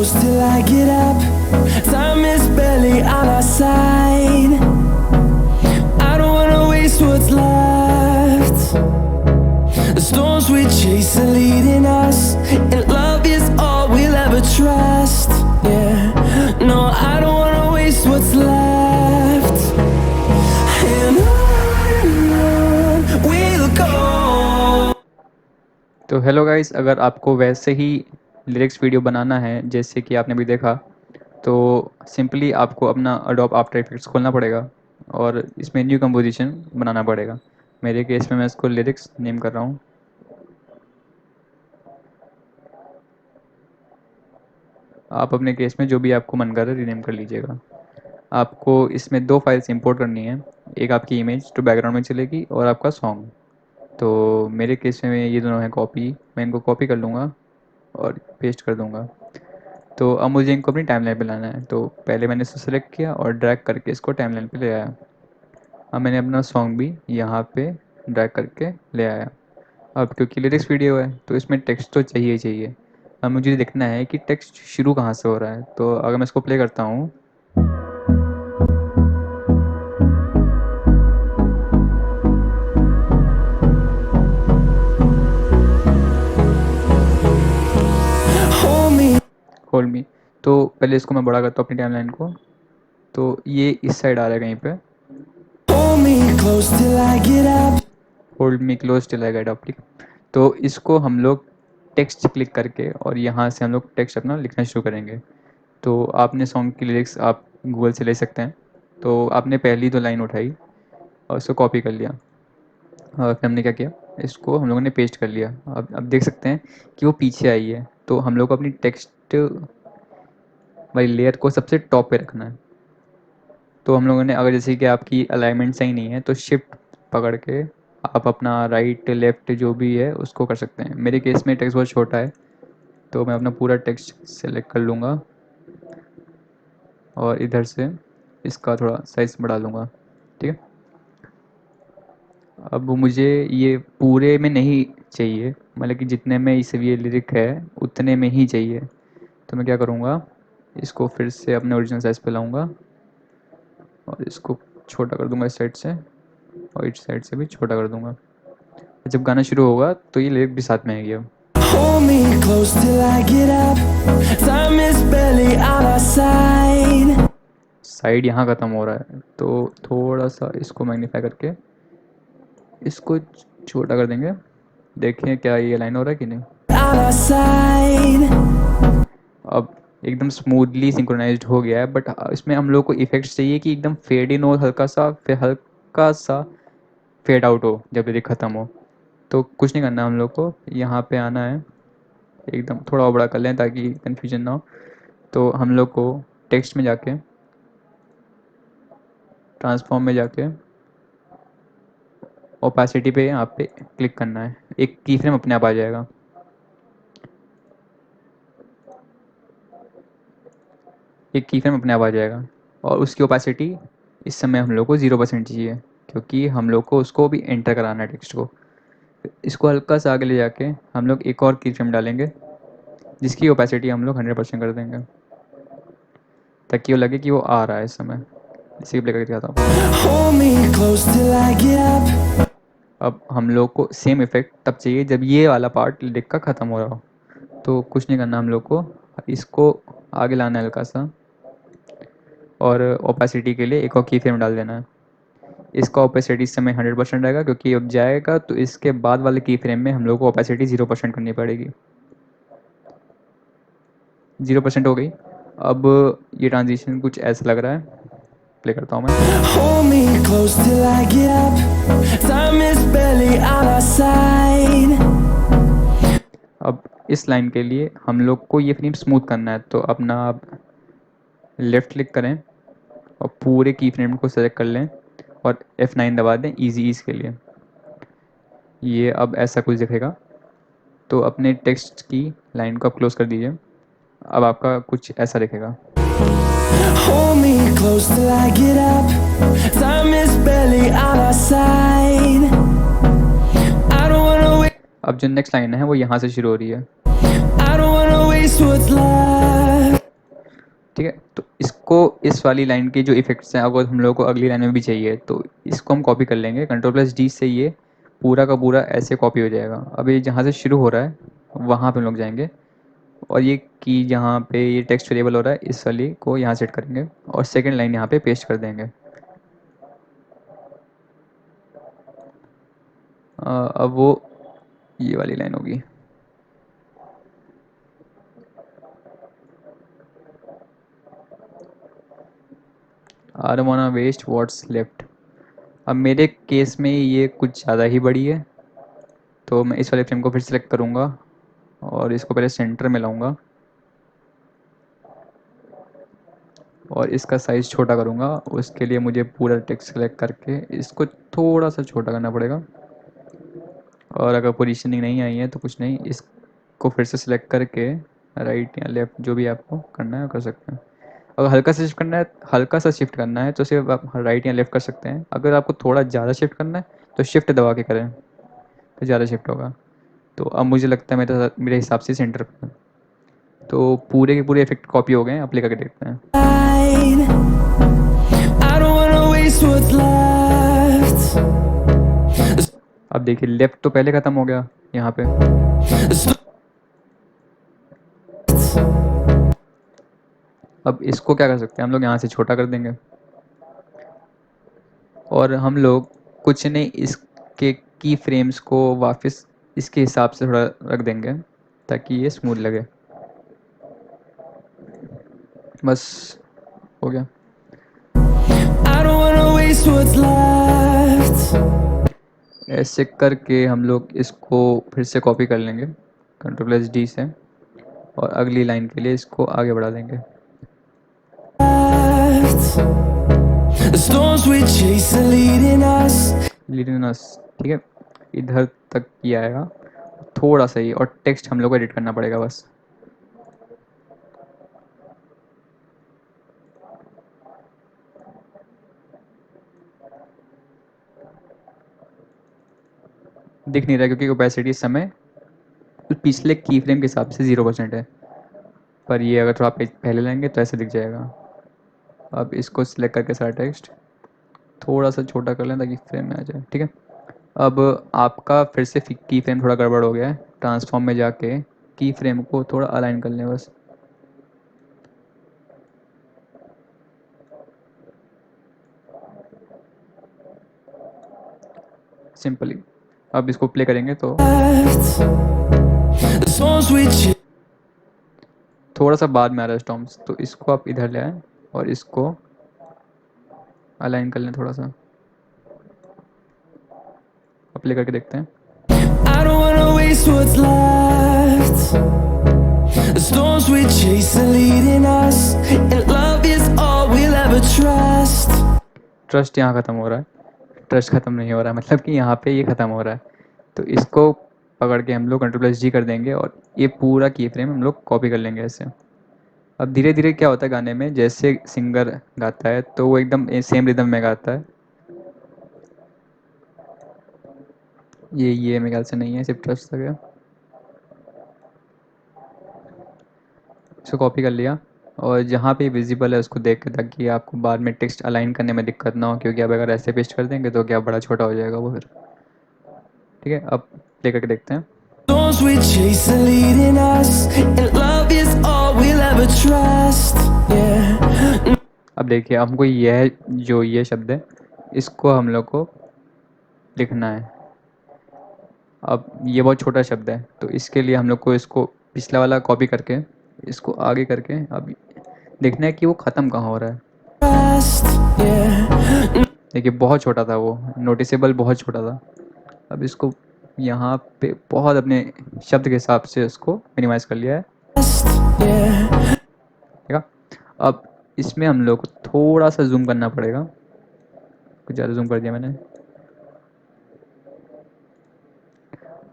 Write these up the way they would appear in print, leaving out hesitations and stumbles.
close till I get up. Time is barely on our side. I don't wanna waste what's left. The storms we chase are leading us, and love is all we'll ever trust. Yeah, no, I don't wanna waste what's left. And on we'll go. तो hello guys, अगर आपको वैसे ही lyrics video बनाना है जैसे कि आपने भी देखा, तो सिंपली आपको अपना अडोब आफ्टर इफेक्ट्स खोलना पड़ेगा और इसमें न्यू कंपोजिशन बनाना पड़ेगा। मेरे केस में मैं इसको लिरिक्स नेम कर रहा हूँ। आप अपने केस में जो भी आपको मन कर रहा है रीनेम कर लीजिएगा। आपको इसमें 2 फाइल्स इंपोर्ट करनी है, एक आपकी इमेज तो बैकग्राउंड में चलेगी और आपका सॉन्ग। तो मेरे केस में ये दोनों हैं कॉपी, मैं इनको कॉपी कर लूँगा और पेस्ट कर दूँगा। तो अब मुझे इनको अपनी टाइमलाइन पे लाना है, तो पहले मैंने इसको सेलेक्ट किया और ड्रैग करके इसको टाइमलाइन पे ले आया। अब मैंने अपना सॉन्ग भी यहाँ पे ड्रैग करके ले आया। अब क्योंकि लिरिक्स वीडियो है तो इसमें टेक्स्ट तो चाहिए ही चाहिए। अब मुझे देखना है कि टेक्स्ट शुरू कहाँ से हो रहा है, तो अगर मैं इसको प्ले करता हूँ Hold me. होल्ड मी, तो पहले इसको मैं बड़ा करता हूँ अपनी टाइमलाइन को, तो ये इस साइड आ रहा है कहीं पे। Hold me close till I get up. Hold me close till I get up. तो इसको हम लोग टेक्स्ट क्लिक करके और यहाँ से हम लोग टेक्स्ट अपना लिखना शुरू करेंगे। तो आपने सॉन्ग की लिरिक्स आप गूगल से ले सकते हैं। तो आपने पहली 2 लाइन उठाई और उसको कॉपी कर लिया और फिर हमने क्या किया, इसको हम लोगों ने पेस्ट कर लिया। अब देख सकते हैं कि वो पीछे आई है। तो हम लोग को अपनी टेक्स्ट वाली लेयर को सबसे टॉप पे रखना है। तो हम लोगों ने, अगर जैसे कि आपकी अलाइनमेंट सही नहीं है तो शिफ्ट पकड़ के आप अपना राइट लेफ़्ट जो भी है उसको कर सकते हैं। मेरे केस में टेक्स्ट बहुत छोटा है तो मैं अपना पूरा टेक्स्ट सेलेक्ट कर लूँगा और इधर से इसका थोड़ा साइज़ बढ़ा लूँगा। ठीक है, अब मुझे ये पूरे में नहीं चाहिए, मतलब कि जितने में इस ये लिरिक है उतने में ही चाहिए। तो मैं क्या करूँगा, इसको फिर से अपने ओरिजिनल साइज़ पे लाऊँगा और इसको छोटा कर दूँगा इस साइड से और इस साइड से भी छोटा कर दूँगा। जब गाना शुरू होगा तो ये लिरिक भी साथ में आएगी। अब Hold me close till I get up. Time is barely on our side. Side यहाँ ख़त्म हो रहा है तो थोड़ा सा इसको मैग्नीफाई करके इसको छोटा कर देंगे। देखें क्या ये लाइन हो रहा है कि नहीं। On our side. अब एकदम स्मूथली सिंक्रोनाइज्ड हो गया है, बट इसमें हम लोग को इफेक्ट्स चाहिए कि एकदम फेड इन हो हल्का सा, फिर हल्का सा फेड आउट हो जब लिरिक ख़त्म हो। तो कुछ नहीं करना, हम लोग को यहाँ पे आना है, एकदम थोड़ा और बड़ा कर लें ताकि कन्फ्यूजन ना हो। तो हम लोग को टेक्स्ट में जाके ट्रांसफॉर्म में जाके ओपेसिटी पे यहाँ पे क्लिक करना है, एक की फ्रेम अपने आप आ जाएगा। एक की फ्रेम अपने आप आ जाएगा और उसकी ओपेसिटी इस समय हम लोग को 0% चाहिए क्योंकि हम लोग को उसको भी एंटर कराना है टेक्स्ट को। इसको हल्का सा आगे ले जाके हम लोग एक और की फ्रेम डालेंगे जिसकी ओपेसिटी हम लोग 100% कर देंगे ताकि वो लगे कि वो आ रहा है इस समय। इसी प्ले करके दिखाता हूँ। Hold me close till I get up. अब हम लोग को सेम इफेक्ट तब चाहिए जब ये वाला पार्ट लिरिक का ख़त्म हो रहा हो। तो कुछ नहीं करना, हम लोग को इसको आगे लाना है हल्का सा और ओपेसिटी के लिए एक और की फ्रेम डाल देना है। इसका ओपेसिटी इस समय 100% रहेगा क्योंकि अब जाएगा तो इसके बाद वाले की फ्रेम में हम लोग को ओपेसिटी 0% करनी पड़ेगी। 0% हो गई। अब ये ट्रांजिशन कुछ ऐसा लग रहा है, प्ले करता हूँ मैं। Hold me close till I get up. Time is barely on our side. अब इस लाइन के लिए हम लोग को ये फ्रेम स्मूथ करना है, तो अपना आप लेफ़्ट क्लिक करें और पूरे की फ्रेम को सेलेक्ट कर लें और F9 दबा दें इजी ईज के लिए। ये अब ऐसा कुछ दिखेगा। तो अपने टेक्स्ट की लाइन को आप क्लोज कर दीजिए। अब आपका कुछ ऐसा दिखेगा। Hold me close till I get up. Time is barely on our side. I don't wanna wait. अब जो नेक्स्ट लाइन है वो यहाँ से शुरू हो रही है। I don't wanna waste what's left. ठीक है। तो इसको इस वाली लाइन के जो इफेक्ट्स हैं अगर हम लोग को अगली लाइन में भी चाहिए तो इसको हम कॉपी कर लेंगे, कंट्रोल+D से ये पूरा का पूरा ऐसे कॉपी हो जाएगा। अब ये जहाँ से शुरू हो रहा है वहाँ पे हम लोग जाएंगे और ये की जहाँ पे ये टेक्स्ट वेरिएबल हो रहा है इस वाली को यहाँ सेट करेंगे और सेकेंड लाइन यहाँ पे पेस्ट कर देंगे। अब वो ये वाली लाइन होगी। I don't wanna waste what's left. अब मेरे केस में ये कुछ ज़्यादा ही बड़ी है तो मैं इस वाले फ्रेम को फिर सेलेक्ट करूँगा और इसको पहले सेंटर में लाऊंगा और इसका साइज़ छोटा करूँगा। उसके लिए मुझे पूरा टेक्स्ट सेलेक्ट करके इसको थोड़ा सा छोटा करना पड़ेगा और अगर पोजीशनिंग नहीं आई है तो कुछ नहीं, इसको फिर से सिलेक्ट करके राइट या लेफ़्ट जो भी आपको करना है कर सकते हैं। अगर हल्का सा शिफ्ट करना है तो सिर्फ आप राइट या लेफ़्ट कर सकते हैं। अगर आपको थोड़ा ज़्यादा शिफ्ट करना है तो शिफ्ट दबा के करें तो ज़्यादा शिफ्ट होगा। तो अब मुझे लगता है मेरे हिसाब से सेंटर पे है। तो पूरे के पूरे इफेक्ट कॉपी हो गए हैं। अप्लाई करके देखते हैं। I don't wanna waste what's left. अब देखिए लेफ्ट तो पहले ख़त्म हो गया यहाँ पे। अब इसको क्या कर सकते हैं हम लोग, यहाँ से छोटा कर देंगे और हम लोग कुछ नहीं इसके की फ्रेम्स को वापस इसके हिसाब से थोड़ा रख देंगे ताकि ये स्मूथ लगे। बस हो गया। I don't wanna waste what's left. ऐसे करके हम लोग इसको फिर से कॉपी कर लेंगे कंट्रोल+D से और अगली लाइन के लिए इसको आगे बढ़ा देंगे। The storms we chase are leading us. ठीक है, इधर तक ही आएगा थोड़ा सा ही और टेक्स्ट हम लोग को एडिट करना पड़ेगा बस। दिख नहीं रहा क्योंकि ओपेसिटी इस समय पिछले की फ्रेम के हिसाब से 0% है, पर ये अगर थोड़ा पहले लेंगे तो ऐसे दिख जाएगा। अब इसको सिलेक्ट करके सारा टेक्स्ट थोड़ा सा छोटा कर लें ताकि फ्रेम में आ जाए। ठीक है, अब आपका फिर से की फ्रेम थोड़ा गड़बड़ हो गया है। ट्रांसफॉर्म में जाके की फ्रेम को थोड़ा अलाइन कर लें बस। सिंपली अब इसको प्ले करेंगे तो The storms we chase. थोड़ा सा बाद में आ रहा है स्टॉर्म्स, तो इसको आप इधर ले आएँ और इसको अलाइन कर लें थोड़ा सा। अब प्ले करके देखते हैं। I don't wanna waste what's left. The storms we chase are leading us, and love is all we'll ever trust. Trust यहाँ ख़त्म हो रहा है, ट्रस्ट ख़त्म नहीं हो रहा है, मतलब कि यहाँ पे ये ख़त्म हो रहा है। तो इसको पकड़ के हम लोग कंट्रोल+G कर देंगे और ये पूरा की फ्रेम हम लोग कॉपी कर लेंगे ऐसे। अब धीरे धीरे क्या होता है गाने में, जैसे सिंगर गाता है तो वो एकदम सेम रिदम में गाता है। ये मेरे ख्याल से नहीं है, सिर्फ ट्रस्ट तक है। इसको कॉपी कर लिया और जहाँ पे विजिबल है उसको देख के, ताकि आपको बाद में टेक्स्ट अलाइन करने में दिक्कत ना हो, क्योंकि अब अगर ऐसे पेस्ट कर देंगे तो क्या बड़ा छोटा हो जाएगा वो फिर। ठीक है, अब प्ले करके देखते हैं। Storms we chase are leading us, and love is all we'll ever trust. Yeah. अब देखिए हमको ये शब्द है इसको हम लोग को लिखना है। अब ये बहुत छोटा शब्द है तो इसके लिए हम लोग को इसको पिछला वाला कॉपी करके इसको आगे करके अब देखना है कि वो ख़त्म कहाँ हो रहा है। Trust. Yeah. देखिए बहुत छोटा था वो, नोटिसेबल बहुत छोटा था। अब इसको यहाँ पे बहुत अपने शब्द के हिसाब से उसको मिनिमाइज़ कर लिया है। Yeah. ठीक है, अब इसमें हम लोग को थोड़ा सा जूम करना पड़ेगा, कुछ ज़्यादा जूम कर दिया मैंने।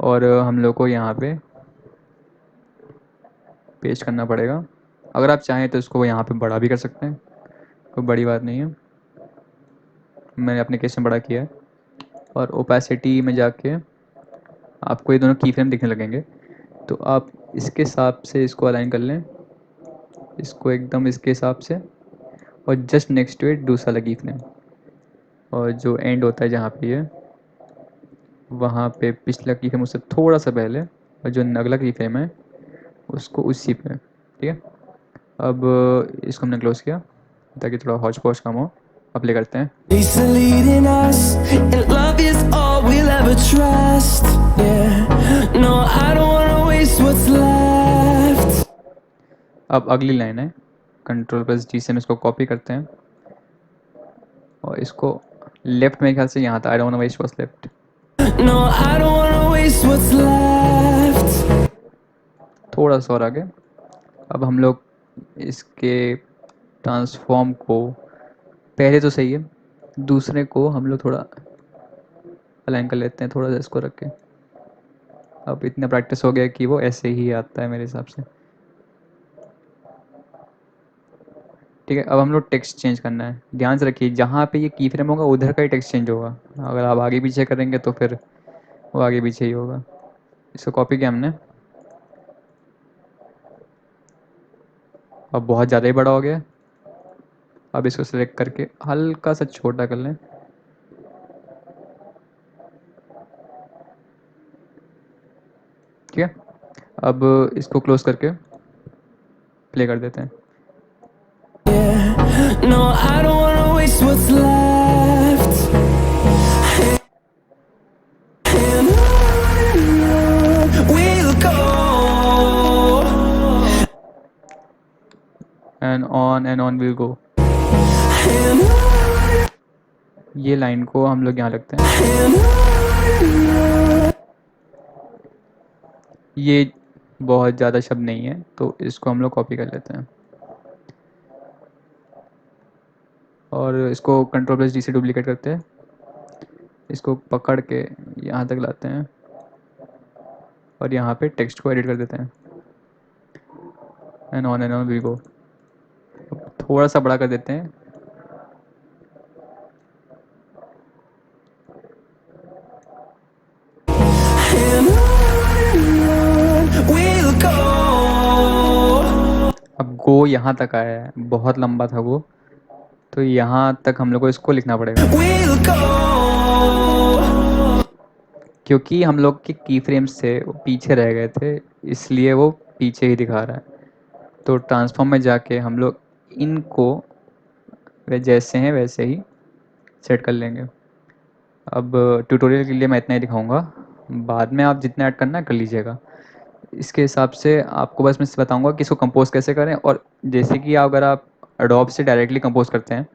और हम लोग को यहाँ पे पेस्ट करना पड़ेगा। अगर आप चाहें तो इसको यहाँ पे बड़ा भी कर सकते हैं, कोई बड़ी बात नहीं है। मैंने अपने केस में बड़ा किया है और ओपेसिटी में जाके आपको ये दोनों की फ्रेम दिखने लगेंगे, तो आप इसके हिसाब से इसको अलाइन कर लें। इसको एकदम इसके हिसाब से, और जस्ट नेक्स्ट टू इट दूसरा लगी फ्रेम, और जो एंड होता है जहाँ पे ये, वहाँ पे पिछला की फ्रेम उससे थोड़ा सा पहले, और जो अगला की फ्रेम है उसको उसी पे। ठीक है, अब इसको हमने क्लोज किया ताकि थोड़ा हौच पौच कम हो। अप्लाई करते हैं। He's leading us, and love is all we'll ever trust. Yeah, no, I don't wanna waste what's left. अब अगली लाइन है, Ctrl+G से हम इसको कॉपी करते हैं और इसको लेफ्ट में ख्याल से यहाँ था, I don't want to waste what's left. No, I don't wanna waste what's left. थोड़ा सा और आगे। अब हम लोग इसके ट्रांसफॉर्म को, पहले तो सही है, दूसरे को हम लोग थोड़ा अलाइन कर लेते हैं, थोड़ा सा इसको रख के। अब इतना प्रैक्टिस हो गया कि वो ऐसे ही आता है मेरे हिसाब से। ठीक है, अब हम लोग टेक्स्ट चेंज करना है। ध्यान से रखिए, जहाँ पे ये की फ्रेम होगा उधर का ही टेक्स्ट चेंज होगा। अगर आप आगे पीछे करेंगे तो फिर वो आगे पीछे ही होगा। इसको कॉपी किया हमने, अब बहुत ज़्यादा ही बड़ा हो गया। अब इसको सिलेक्ट करके हल्का सा छोटा कर लें। ठीक है, अब इसको क्लोज करके प्ले कर देते हैं। Yeah, no, I don't wanna waste what's left. And on we'll go. And on will go. And on, ये लाइन को हम लोग यहाँ लगते हैं। and on. ये बहुत ज़्यादा शब्द नहीं है तो इसको हम लोग कॉपी कर लेते हैं और इसको Ctrl+D से डुप्लीकेट करते हैं। इसको पकड़ के यहाँ तक लाते हैं और यहाँ पे टेक्स्ट को एडिट कर देते हैं। And on will go. थोड़ा सा बड़ा कर देते हैं। And on we'll go. अब गो यहाँ तक आया है, बहुत लंबा था वो, तो यहाँ तक हम लोग को इसको लिखना पड़ेगा We'll go. क्योंकि हम लोग के की फ्रेम्स से वो पीछे रह गए थे, इसलिए वो पीछे ही दिखा रहा है। तो ट्रांसफॉर्म में जाके हम लोग इनको वे जैसे हैं वैसे ही सेट कर लेंगे। अब ट्यूटोरियल के लिए मैं इतना ही दिखाऊंगा, बाद में आप जितना ऐड करना है कर लीजिएगा। इसके हिसाब से आपको बस मैं बताऊंगा कि इसको कंपोज कैसे करें। और जैसे कि अगर आप एडोब से डायरेक्टली कंपोज करते हैं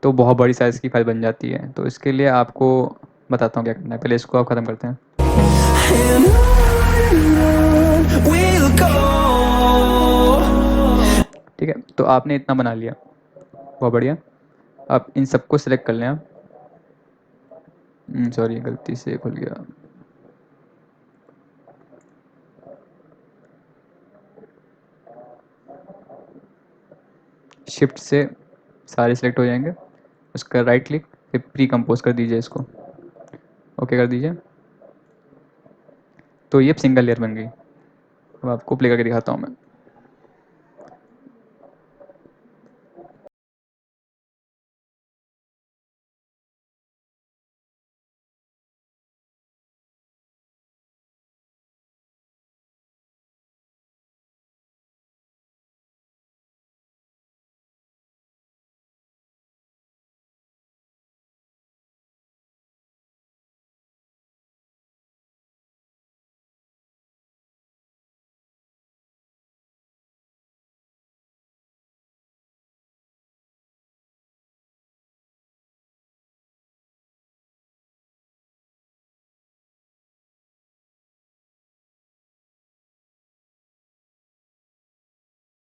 तो बहुत बड़ी साइज़ की फाइल बन जाती है, तो इसके लिए आपको बताता हूँ क्या करना है। पहले इसको आप ख़त्म करते हैं। And on we'll go. ठीक है, तो आपने इतना बना लिया, बहुत बढ़िया। अब इन सबको सिलेक्ट कर लें आप। सॉरी, गलती से खुल गया। शिफ्ट से सारे सिलेक्ट हो जाएंगे, उसका राइट क्लिक, फिर प्री कंपोज कर दीजिए इसको, ओके कर दीजिए। तो ये सिंगल लेयर बन गई। अब आपको प्ले करके दिखाता हूँ मैं।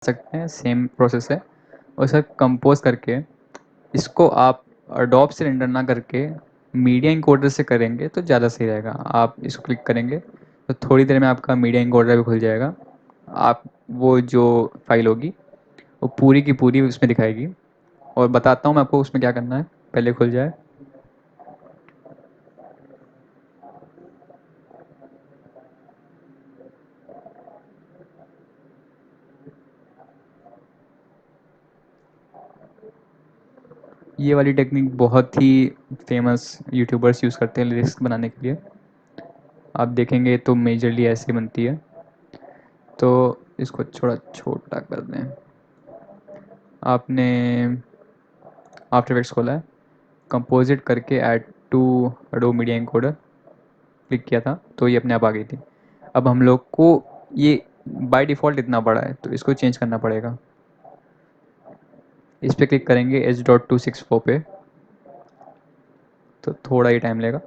सकते हैं, सेम प्रोसेस है। और सर कंपोज करके इसको आप अडोब से रेंडर ना करके मीडिया इंकोडर से करेंगे तो ज़्यादा सही रहेगा। आप इसको क्लिक करेंगे तो थोड़ी देर में आपका मीडिया इंकोडर भी खुल जाएगा। आप वो जो फाइल होगी वो पूरी की पूरी उसमें दिखाएगी। और बताता हूँ मैं आपको उसमें क्या करना है, पहले खुल जाए। ये वाली टेक्निक बहुत ही फेमस यूट्यूबर्स यूज़ करते हैं लिरिक्स बनाने के लिए। आप देखेंगे तो मेजरली ऐसे बनती है। तो इसको थोड़ा छोटा कर दें। आपने आफ्टर इफेक्ट्स खोला है, कंपोजिट करके add to Adobe media encoder click किया था तो ये अपने आप आ गई थी। अब हम लोग को ये बाय डिफ़ॉल्ट इतना बड़ा है तो इसको चेंज करना पड़ेगा। इस पर क्लिक करेंगे H.264 पे, तो थोड़ा ही टाइम लेगा,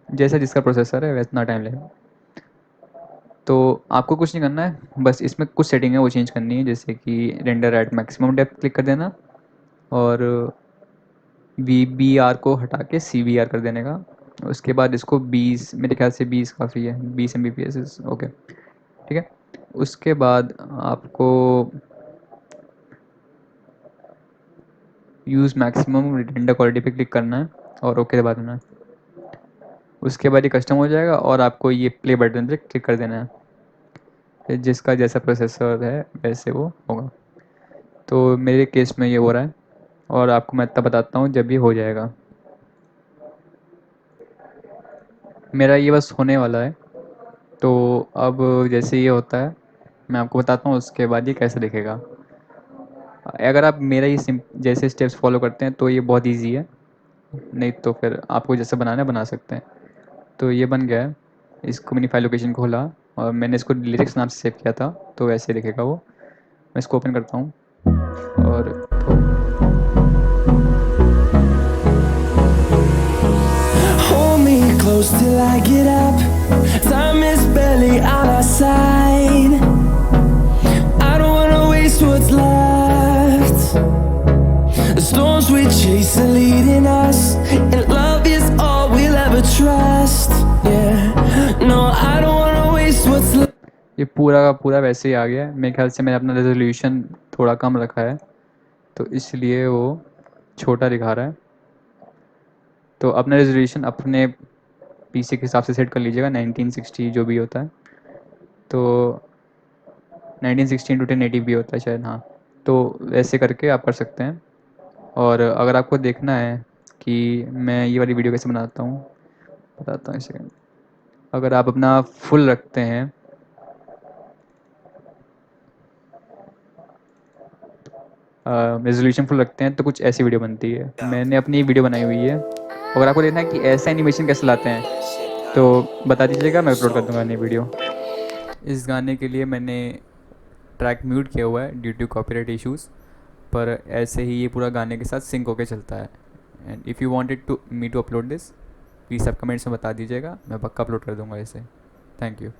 जैसा जिसका प्रोसेसर है वैसा टाइम लेगा। तो आपको कुछ नहीं करना है, बस इसमें कुछ सेटिंग है वो चेंज करनी है, जैसे कि render at maximum depth click कर देना और VBR को हटा के CBR कर देने का। उसके बाद इसको 20, मेरे ख्याल से 20 काफ़ी है, 20 Mbps ओके ठीक है। उसके बाद आपको यूज़ मैक्सिमम रेंडर क्वालिटी पे क्लिक करना है और ओके दबा देना है। उसके बाद ये कस्टम हो जाएगा और आपको ये प्ले बटन पे क्लिक कर देना है, जिसका जैसा प्रोसेसर है वैसे वो होगा। तो मेरे केस में ये हो रहा है और आपको मैं तब बताता हूँ जब ये हो जाएगा। मेरा ये बस होने वाला है। तो अब जैसे ये होता है मैं आपको बताता हूँ उसके बाद ये कैसे दिखेगा। अगर आप मेरा ये जैसे स्टेप्स फॉलो करते हैं तो ये बहुत इजी है, नहीं तो फिर आपको जैसे बनाना है बना सकते हैं। तो ये बन गया है। इसको मैंने फाइल लोकेशन खोला और मैंने इसको लिरिक्स नाम से सेव किया था, तो वैसे दिखेगा वो। मैं इसको ओपन करता हूँ और Hold me close till I get up. Time is barely on our side. I don't wanna waste what's left. The storms we chase are leading us, and love is all we'll ever trust. Yeah, no, I don't wanna waste what's left. ये पूरा का पूरा वैसे ही आ गया है। मेरे ख्याल से मैंने अपना रेजोल्यूशन थोड़ा कम रखा है तो इसलिए वो छोटा दिखा रहा है। तो अपना रेजोल्यूशन अपने PC के हिसाब से सेट कर लीजिएगा, 1960 जो भी होता है। तो 1960 × 1080 भी होता है शायद, हाँ। तो ऐसे करके आप कर सकते हैं। और अगर आपको देखना है कि मैं ये वाली वीडियो कैसे बनाता हूँ, बताता हूँ इसे। अगर आप अपना फुल रखते हैं, रेजोल्यूशन फुल रखते हैं तो कुछ ऐसी वीडियो बनती है। मैंने अपनी वीडियो बनाई हुई है। अगर आपको देखना है कि ऐसा एनिमेशन कैसे लाते हैं तो बता दीजिएगा, मैं अपलोड कर दूंगा नई वीडियो। इस गाने के लिए मैंने ट्रैक म्यूट किया हुआ है ड्यू टू कॉपीराइट इश्यूज़, पर ऐसे ही ये पूरा गाने के साथ सिंक होके चलता है। And if you wanted to me to upload this, please आप कमेंट्स में बता दीजिएगा, मैं पक्का अपलोड कर दूंगा इसे। Thank you.